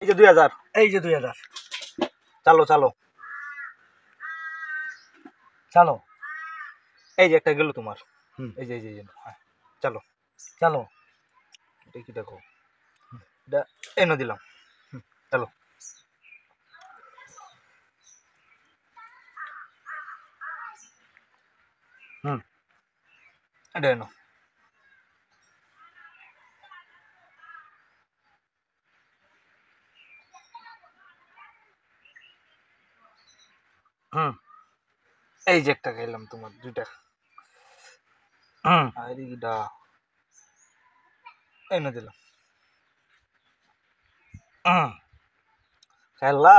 এই যে 2000 এই যে 2000 চালো চালো চালো এই যে একটা গেল তোমার এই যে হ্যাঁ চলো চালো এটা কি দেখো এটা এনে দিলাম চলো এটা এনো এই যে একটা খাইলাম তোমার দুইটা আর এইটা এনে দিলাম খাইলা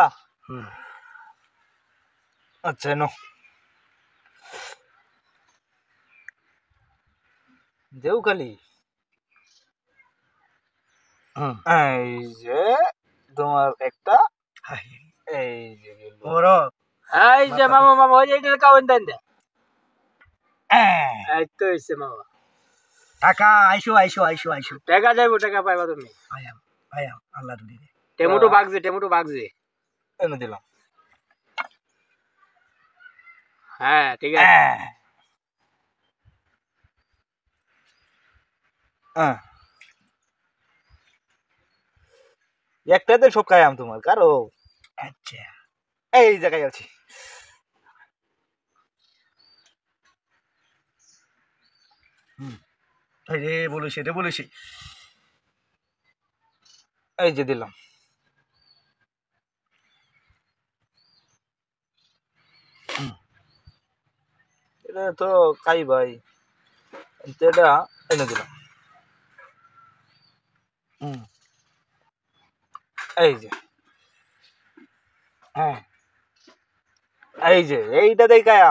আচ্ছা এনো দেও খালি এই যে তোমার একটা এই যে বড় এই যে মামা মামা ওই যে এটা কাউন দেন দে এই তো হইছে মামা টাকা আইসো আইসো আইসো আইসো টাকা যাইবো টাকা পাইবা তুমি আয়াম আয়াম আল্লাহ দিবে টেমোটো বাগজে এনে দিলাম হ্যাঁ ঠিক আছে একটাতে সব খাইলাম তোমার কারো আচ্ছা এই জায়গায় আছি রে বলেছি এই যে দিলাম এটা তো খাই ভাই এটা এনে দিলাম এই যে এই যে এইটা দেখায়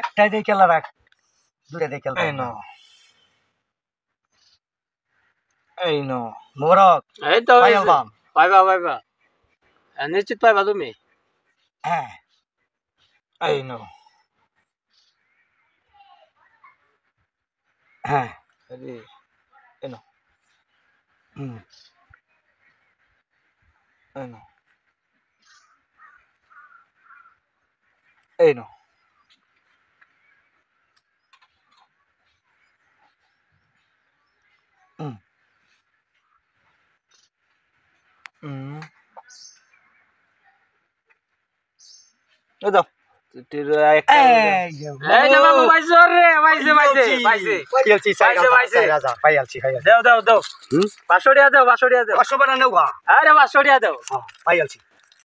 একটাই দিয়ে খেলা রাখ দুটা দিয়ে খেলা এই নো এই নো মোরক এই তো পাইলবাম পাইবা নিশ্চিত পাইবা তুমি হ্যাঁ এই নো হ্যাঁ এই নো এই নো এই নো দাও এই যে মামা পাইছো রে পাইছে দাও 500 টাকা দাও 500 টাকা দাও 500 বানা নেওয়া আরে 500 টাকা দাও পাইয়ালছি